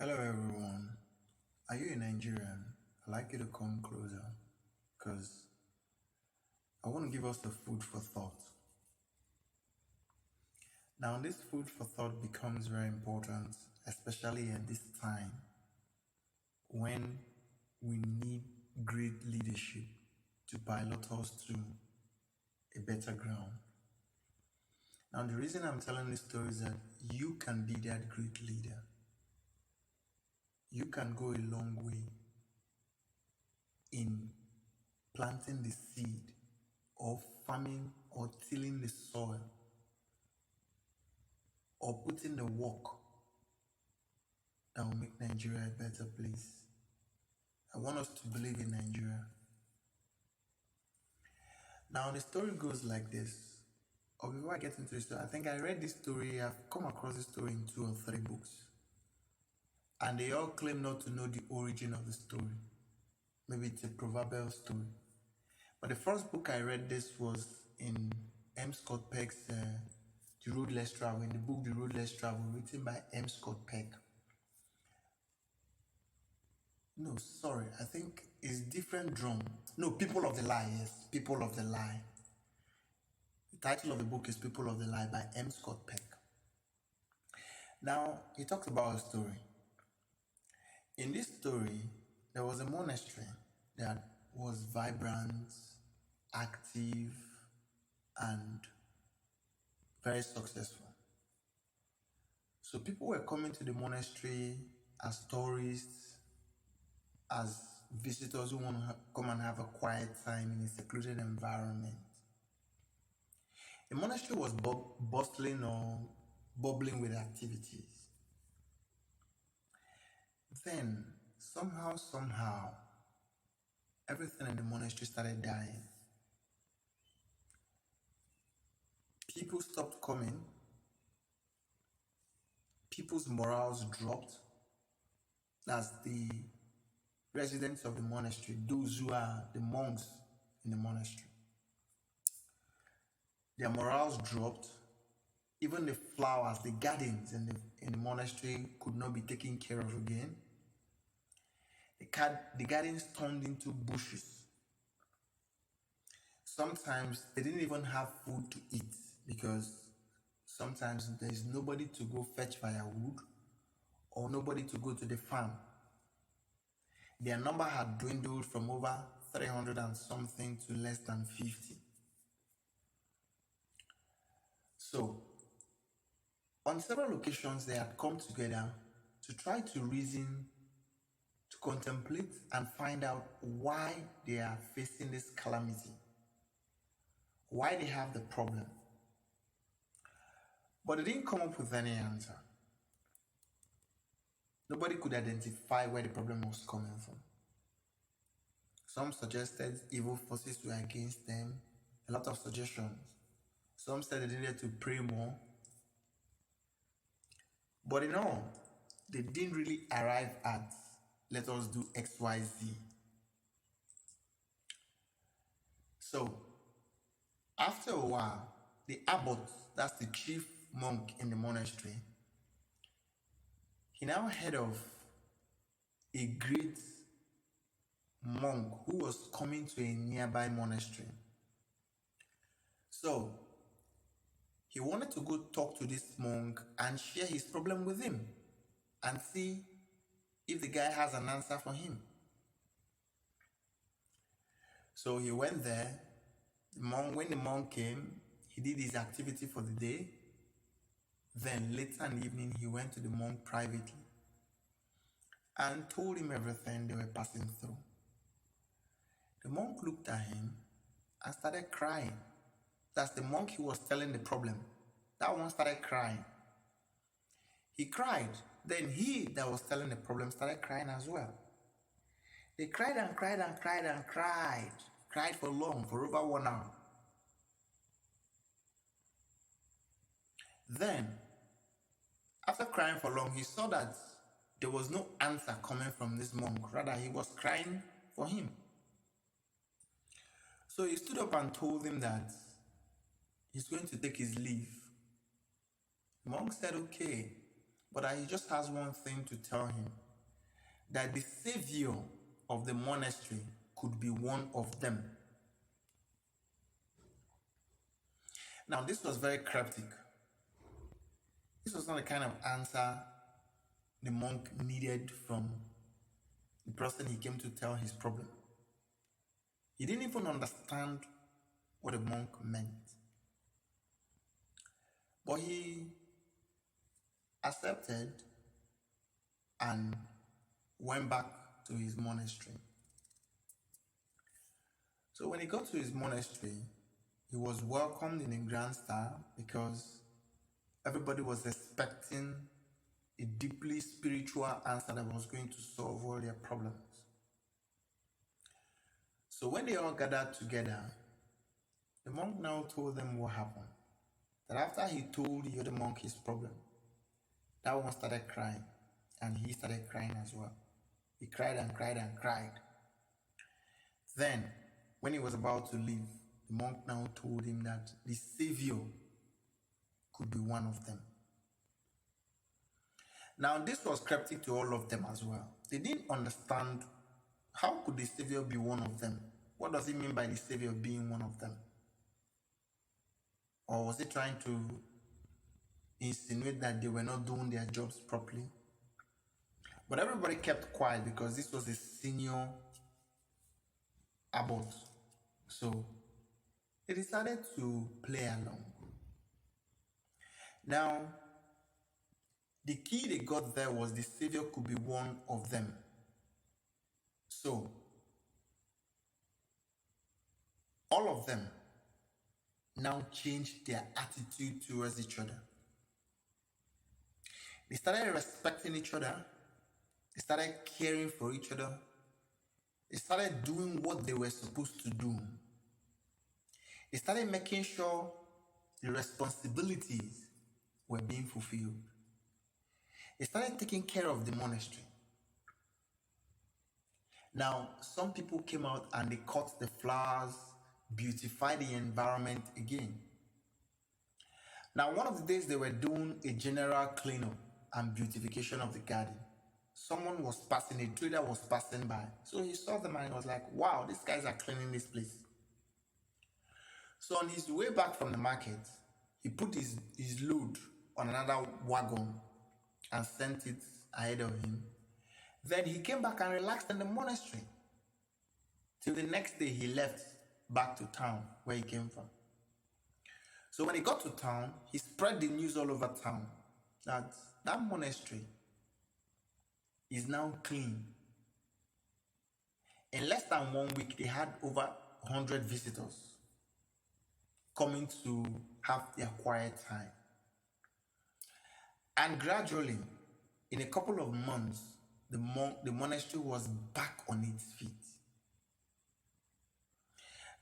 Hello everyone. Are you a Nigerian? I'd like you to come closer because I want to give us the food for thought. Now, this food for thought becomes very important, especially at this time when we need great leadership to pilot us to a better ground. Now, the reason I'm telling this story is that you can be that great leader. You can go a long way in planting the seed or farming or tilling the soil or putting the work that will make Nigeria a better place. I want us to believe in Nigeria. Now, the story goes like this. Or before I get into the story, I think I read this story, I've come across this story in 2 or 3 books. And they all claim not to know the origin of the story. Maybe it's a proverbial story. But the first book I read this was in M. Scott Peck's The Road Less Traveled, in the book The Road Less Traveled, written by M. Scott Peck. No, sorry, I think it's different drum. No, People of the Lie, yes, People of the Lie. The title of the book is People of the Lie by M. Scott Peck. Now, he talks about a story. In this story, there was a monastery that was vibrant, active, and very successful. So people were coming to the monastery as tourists, as visitors who want to come and have a quiet time in a secluded environment. The monastery was bustling or bubbling with activities. Then, somehow, everything in the monastery started dying. People stopped coming. People's morals dropped. That's the residents of the monastery, those who are the monks in the monastery. Their morals dropped. Even the flowers, the gardens in the monastery could not be taken care of again. The gardens turned into bushes. Sometimes they didn't even have food to eat because sometimes there is nobody to go fetch firewood or nobody to go to the farm. Their number had dwindled from over 300 and something to less than 50. So, on several occasions, they had come together to try to reason, to contemplate, and find out why they are facing this calamity, why they have the problem. But they didn't come up with any answer. Nobody could identify where the problem was coming from. Some suggested evil forces were against them, a lot of suggestions. Some said they needed to pray more. But in all, they didn't really arrive at, let us do XYZ. So, after a while, the abbot, that's the chief monk in the monastery, he now heard of a great monk who was coming to a nearby monastery. So, he wanted to go talk to this monk and share his problem with him and see if the guy has an answer for him. So he went there. When the monk came, he did his activity for the day. Then later in the evening, he went to the monk privately and told him everything they were passing through. The monk looked at him and started crying. That's the monk he was telling the problem. That one started crying. He cried. Then he that was telling the problem started crying as well. They cried and cried and cried and cried. Cried for long, for over 1 hour. Then, after crying for long, he saw that there was no answer coming from this monk. Rather, he was crying for him. So he stood up and told him that he's going to take his leave. The monk said, okay. but he just has one thing to tell him, that the savior of the monastery could be one of them. Now, this was very cryptic. This was not the kind of answer the monk needed from the person he came to tell his problem. He didn't even understand what the monk meant. But he accepted and went back to his monastery. So when he got to his monastery, he was welcomed in a grand style because everybody was expecting a deeply spiritual answer that was going to solve all their problems. So when they all gathered together, the monk now told them what happened. That after he told the other monk his problem, that one started crying, and he started crying as well. He cried and cried and cried. Then, when he was about to leave, the monk now told him that the savior could be one of them. Now, this was cryptic to all of them as well. They didn't understand, how could the savior be one of them? What does it mean by the savior being one of them? Or was he trying to insinuate that they were not doing their jobs properly? But everybody kept quiet because this was a senior abbot. So they decided to play along. Now, the key they got there was the savior could be one of them. So all of them now changed their attitude towards each other. They started respecting each other. They started caring for each other. They started doing what they were supposed to do. They started making sure the responsibilities were being fulfilled. They started taking care of the monastery. Now, some people came out and they cut the flowers, beautified the environment again. Now, one of the days they were doing a general cleanup and beautification of the garden. Someone was passing, a trader was passing by. So he saw them and he was like, wow, these guys are cleaning this place. So on his way back from the market, he put his load on another wagon and sent it ahead of him. Then he came back and relaxed in the monastery. Till the next day he left back to town where he came from. So when he got to town, he spread the news all over town that that monastery is now clean. In less than 1 week, they had over 100 visitors coming to have their quiet time. And gradually, in a couple of months, the monastery was back on its feet.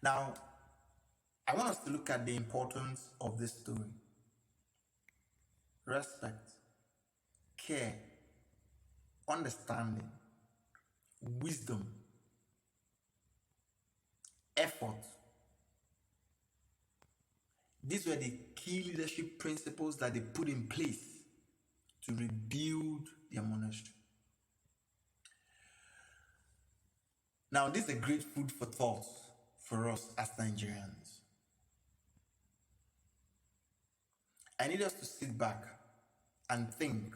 Now, I want us to look at the importance of this story. Respect, care, understanding, wisdom, effort. These were the key leadership principles that they put in place to rebuild their monastery. Now, this is a great food for thought for us as Nigerians. I need us to sit back and think,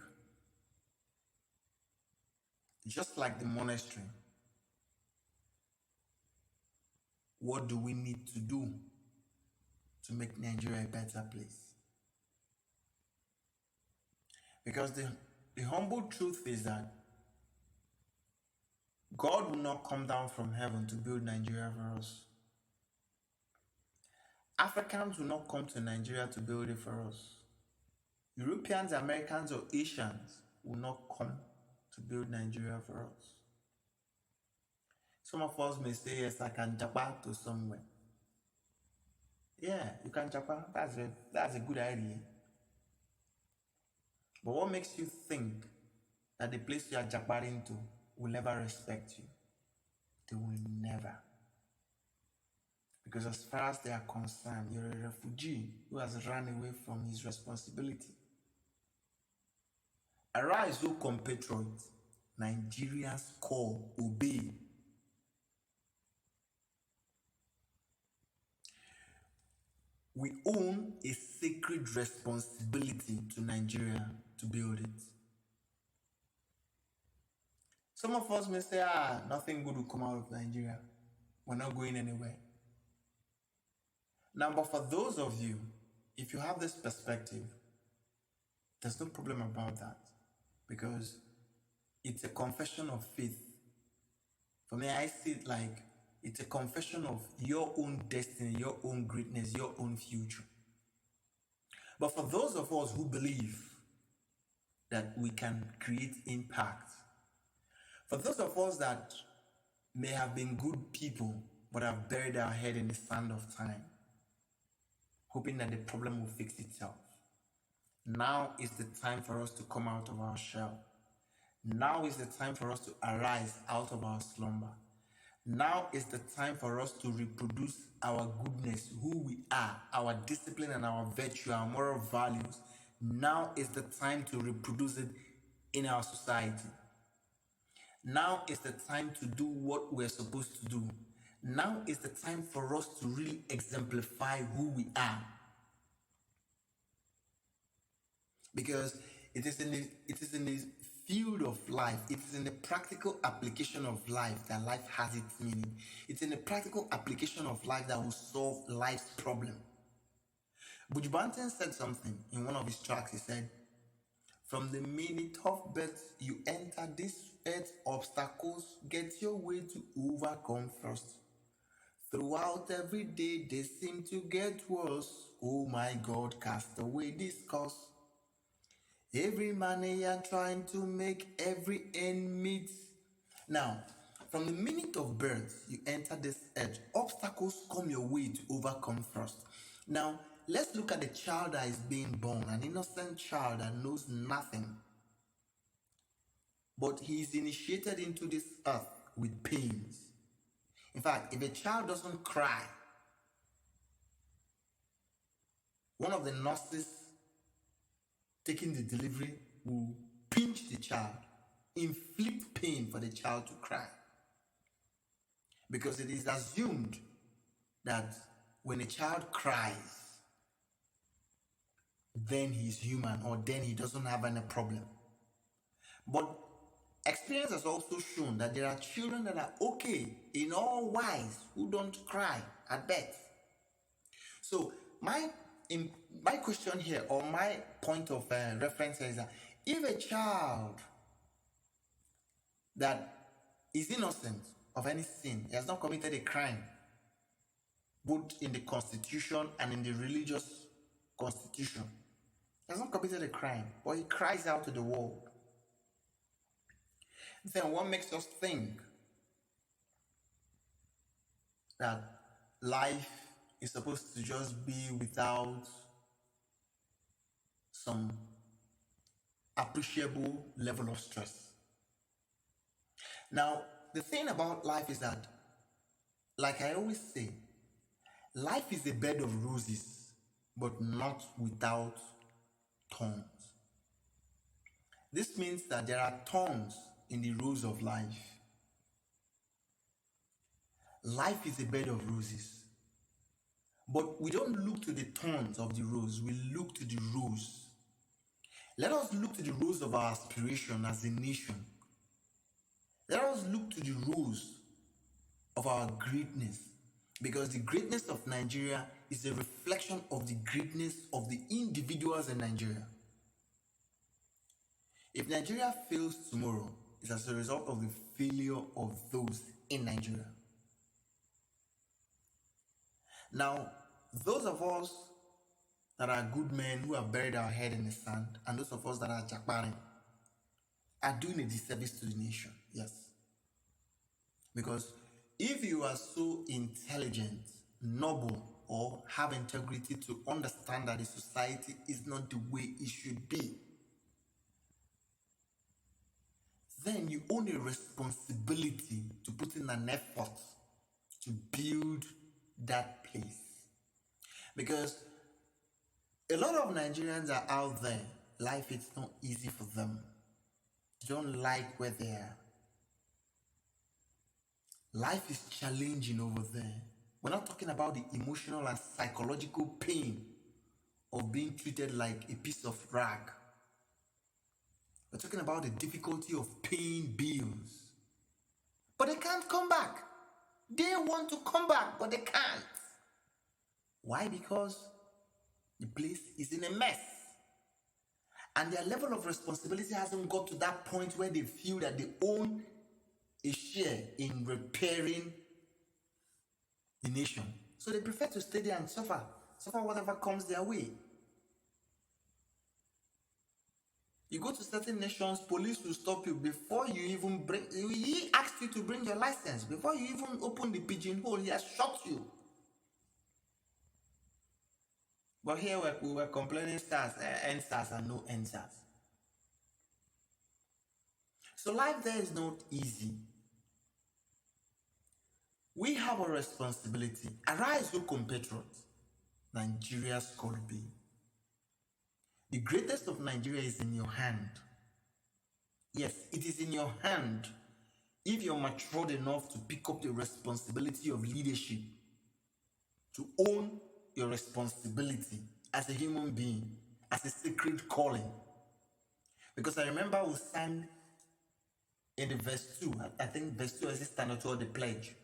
just like the monastery, what do we need to do to make Nigeria a better place? Because the humble truth is that God will not come down from heaven to build Nigeria for us. Africans will not come to Nigeria to build it for us. Europeans, Americans, or Asians will not come to build Nigeria for us. Some of us may say, yes, I can japa to somewhere. Yeah, you can japa. That's a good idea. But what makes you think that the place you are japaring to will never respect you? They will never. Because as far as they are concerned, you're a refugee who has run away from his responsibility. Arise, O compatriots, Nigeria's call, obey. We own a sacred responsibility to Nigeria to build it. Some of us may say, nothing good will come out of Nigeria. We're not going anywhere. Now, but for those of you, if you have this perspective, there's no problem about that because it's a confession of faith. For me, I see it like it's a confession of your own destiny, your own greatness, your own future. But for those of us who believe that we can create impact, for those of us that may have been good people but have buried our head in the sand of time, hoping that the problem will fix itself, now is the time for us to come out of our shell. Now is the time for us to arise out of our slumber. Now is the time for us to reproduce our goodness, who we are, our discipline and our virtue, our moral values. Now is the time to reproduce it in our society. Now is the time to do what we're supposed to do. Now is the time for us to really exemplify who we are. Because it is in the field of life, it is in the practical application of life that life has its meaning. It's in the practical application of life that will solve life's problem. Buju Banton said something in one of his tracks. He said, from the minute of birth you enter this earth, obstacles get your way to overcome first. Throughout every day they seem to get worse. Oh my God, cast away this curse. Every man here trying to make every end meet. Now, from the minute of birth, you enter this earth. Obstacles come your way to overcome first. Now, let's look at the child that is being born, an innocent child that knows nothing. But he is initiated into this earth with pains. In fact, if a child doesn't cry, one of the nurses taking the delivery will pinch the child, inflict pain for the child to cry. Because it is assumed that when a child cries, then he's human or then he doesn't have any problem. But experience has also shown that there are children that are okay in all wise who don't cry at birth. So my question here, or my point of reference here, is that if a child that is innocent of any sin, he has not committed a crime, both in the constitution and in the religious constitution, he has not committed a crime, but he cries out to the world, then what makes us think that life is supposed to just be without some appreciable level of stress? Now, the thing about life is that, like I always say, life is a bed of roses, but not without thorns. This means that there are thorns in the rose of life. Life is a bed of roses, but we don't look to the thorns of the rose, we look to the rose. Let us look to the rose of our aspiration as a nation. Let us look to the rose of our greatness, because the greatness of Nigeria is a reflection of the greatness of the individuals in Nigeria. If Nigeria fails tomorrow, it's as a result of the failure of those in Nigeria. Now, those of us that are good men who have buried our head in the sand, and those of us that are jakparing, are doing a disservice to the nation, yes. Because if you are so intelligent, noble, or have integrity to understand that the society is not the way it should be, then you own a responsibility to put in an effort to build that place. Because a lot of Nigerians are out there, life is not easy for them. They don't like where they are. Life is challenging over there. We're not talking about the emotional and psychological pain of being treated like a piece of rag. We're talking about the difficulty of paying bills. But they can't come back. They want to come back, but they can't. Why? Because the place is in a mess. And their level of responsibility hasn't got to that point where they feel that they own a share in repairing the nation. So they prefer to stay there and suffer whatever comes their way. You go to certain nations, police will stop you before you even bring, he asked you to bring your license. Before you even open the pigeonhole, he has shot you. But here we were complaining stars, NSAS and no NSAS. So life there is not easy. We have a responsibility. Arise, O compatriots. Nigeria's call be. The greatest of Nigeria is in your hand. Yes, it is in your hand if you're matured enough to pick up the responsibility of leadership, to own your responsibility as a human being, as a sacred calling. Because I remember we sang in the verse 2, I think verse 2 is the standard toward the pledge.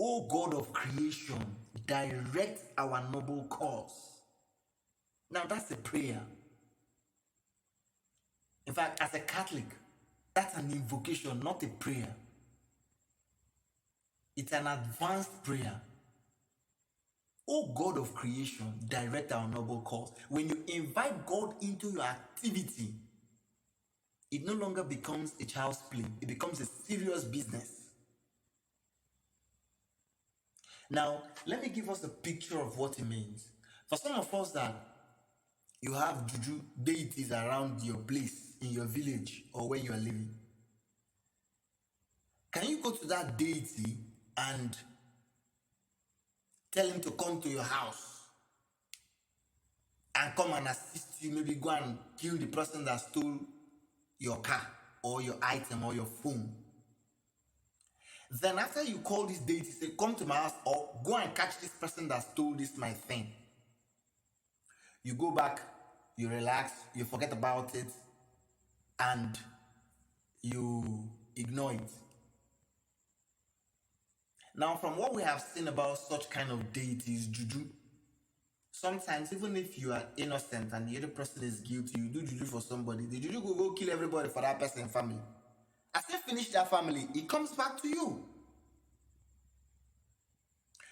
O God of creation, direct our noble cause. Now that's a prayer. In fact, as a Catholic, that's an invocation, not a prayer. It's an advanced prayer. O God of creation, direct our noble cause. When you invite God into your activity, it no longer becomes a child's play. It becomes a serious business. Now, let me give us a picture of what it means. For some of us that you have juju deities around your place, in your village, or where you are living, can you go to that deity and tell him to come to your house and come and assist you, maybe go and kill the person that stole your car or your item or your phone? Then after you call this deity, say, come to my house or go and catch this person that stole this my thing. You go back, you relax, you forget about it, and you ignore it. Now, from what we have seen about such kind of deities, juju, sometimes even if you are innocent and the other person is guilty, you do juju for somebody, the juju will go kill everybody for that person's family. As they finish that family, it comes back to you.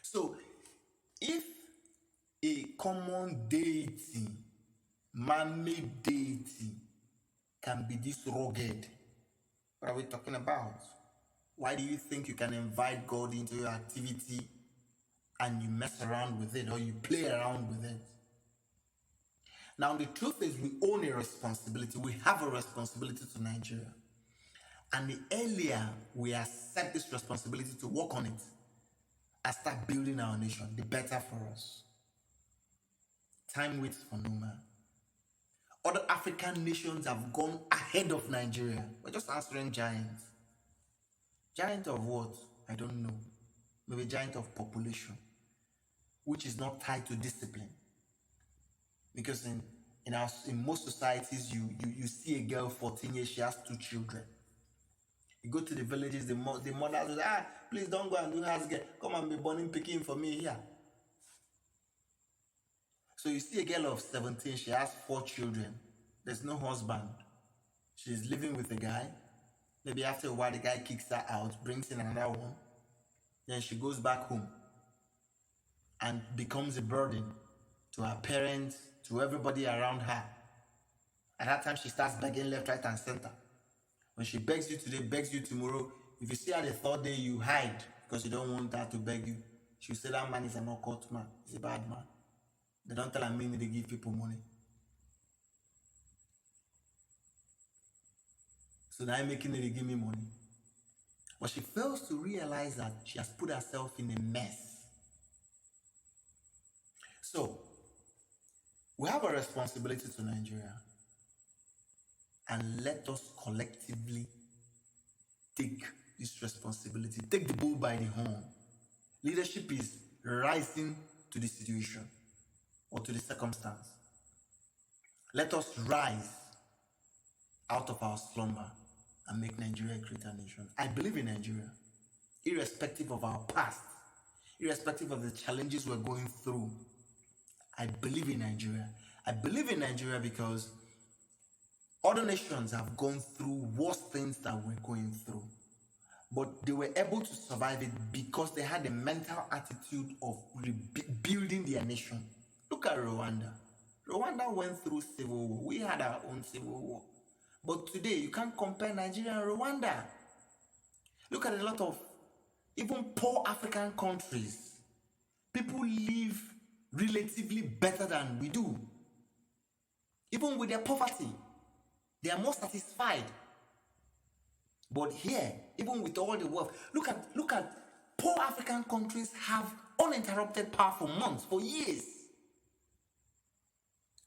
So, if a common deity, man-made deity, can be this rugged, what are we talking about? Why do you think you can invite God into your activity and you mess around with it or you play around with it? Now, the truth is we own a responsibility. We have a responsibility to Nigeria. And the earlier we accept this responsibility to work on it and start building our nation, the better for us. Time waits for no man. Other African nations have gone ahead of Nigeria. We're just answering giants. Giant of what? I don't know. Maybe giant of population, which is not tied to discipline. Because in most societies, you see a girl 14 years, she has 2 children. You go to the villages, the mothers will say, please don't go and do house girl. Come and be born in Peking for me here. So you see a girl of 17, she has 4 children. There's no husband. She's living with a guy. Maybe after a while, the guy kicks her out, brings in another one. Then she goes back home and becomes a burden to her parents, to everybody around her. At that time, she starts begging left, right, and center. When she begs you today, begs you tomorrow, if you see her the 3rd day, you hide because you don't want her to beg you. She'll say that man is an occult man. He's a bad man. They don't tell her meaning they give people money. So now I'm making it, they give me money. But she fails to realize that she has put herself in a mess. So, we have a responsibility to Nigeria. and let us collectively take this responsibility. Take the bull by the horn. Leadership is rising to the situation or to the circumstance. Let us rise out of our slumber and make Nigeria a greater nation. I believe in Nigeria, irrespective of our past, irrespective of the challenges we're going through. I believe in Nigeria. I believe in Nigeria because other nations have gone through worse things than we're going through. But they were able to survive it because they had a mental attitude of rebuilding their nation. Look at Rwanda. Rwanda went through civil war. We had our own civil war. But today, you can't compare Nigeria and Rwanda. Look at a lot of even poor African countries. People live relatively better than we do. Even with their poverty, they are more satisfied. But here, even with all the wealth, look at poor African countries have uninterrupted power for months, for years.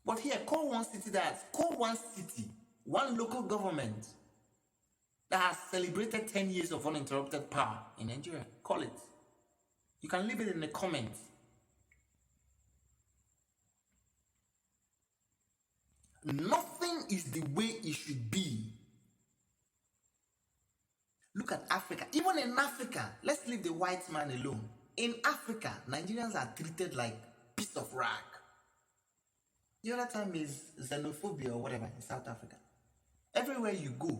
But here, call one city, one local government that has celebrated 10 years of uninterrupted power in Nigeria. Call it. You can leave it in the comments. Nothing is the way it should be. Look at Africa. Even in Africa, let's leave the white man alone. In Africa, Nigerians are treated like piece of rag. The other time is xenophobia or whatever in South Africa. Everywhere you go,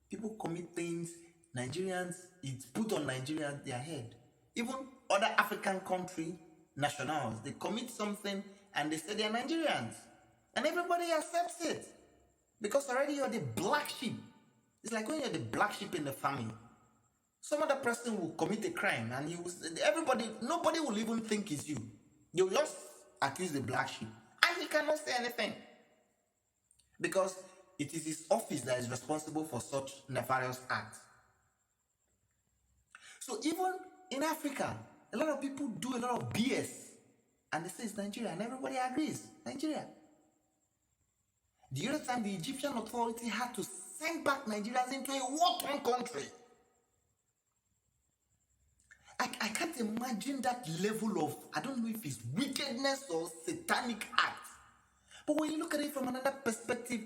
people commit things. Nigerians, it's put on Nigerians their head. Even other African country nationals, they commit something and they say they're Nigerians. And everybody accepts it. Because already you're the black sheep. It's like when you're the black sheep in the family. Some other person will commit a crime and nobody will even think it's you. You'll just accuse the black sheep. And he cannot say anything. Because it is his office that is responsible for such nefarious acts. So even in Africa, a lot of people do a lot of BS. And they say it's Nigeria. And everybody agrees. Nigeria. The other time, the Egyptian authority had to send back Nigerians into a war-torn country. I can't imagine that level of, I don't know if it's wickedness or satanic act. But when you look at it from another perspective,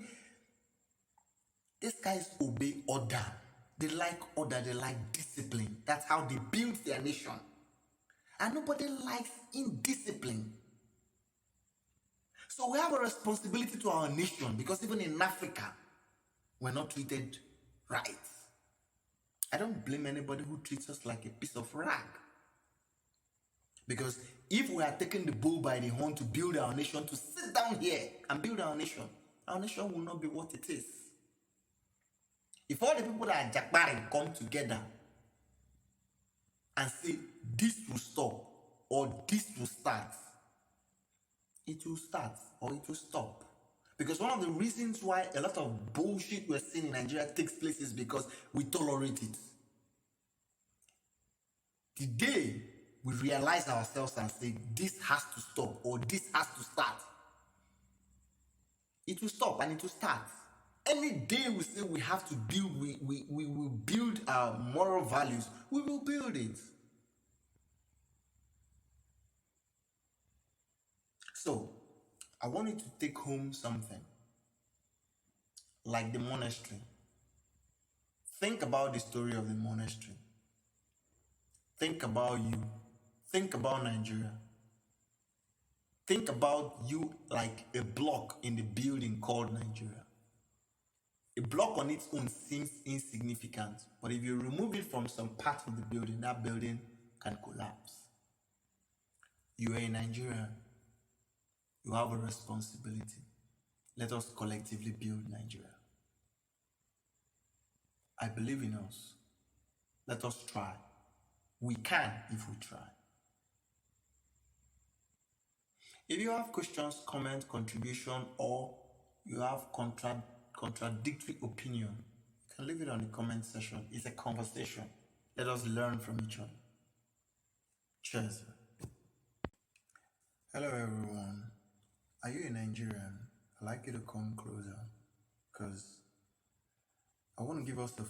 these guys obey order. They like order, they like discipline. That's how they build their nation. And nobody likes indiscipline. So we have a responsibility to our nation because even in Africa, we're not treated right. I don't blame anybody who treats us like a piece of rag. Because if we are taking the bull by the horn to build our nation, to sit down here and build our nation will not be what it is. If all the people that are Jakbari come together and say this will stop or this will start, it will start or it will stop. Because one of the reasons why a lot of bullshit we're seeing in Nigeria takes place is because we tolerate it. The day we realize ourselves and say this has to stop or this has to start, it will stop and it will start. Any day we say we have to build, we will build our moral values, we will build it. So, I want you to take home something like the monastery. Think about the story of the monastery. Think about you. Think about Nigeria. Think about you like a block in the building called Nigeria. A block on its own seems insignificant, but if you remove it from some part of the building, that building can collapse. You are in Nigeria. You have a responsibility. Let us collectively build Nigeria. I believe in us. Let us try. We can if we try. If you have questions, comment, contribution, or you have contradictory opinion, you can leave it on the comment section. It's a conversation. Let us learn from each other. Cheers. Hello everyone. Are you a Nigerian? I'd like you to come closer because I want to give us the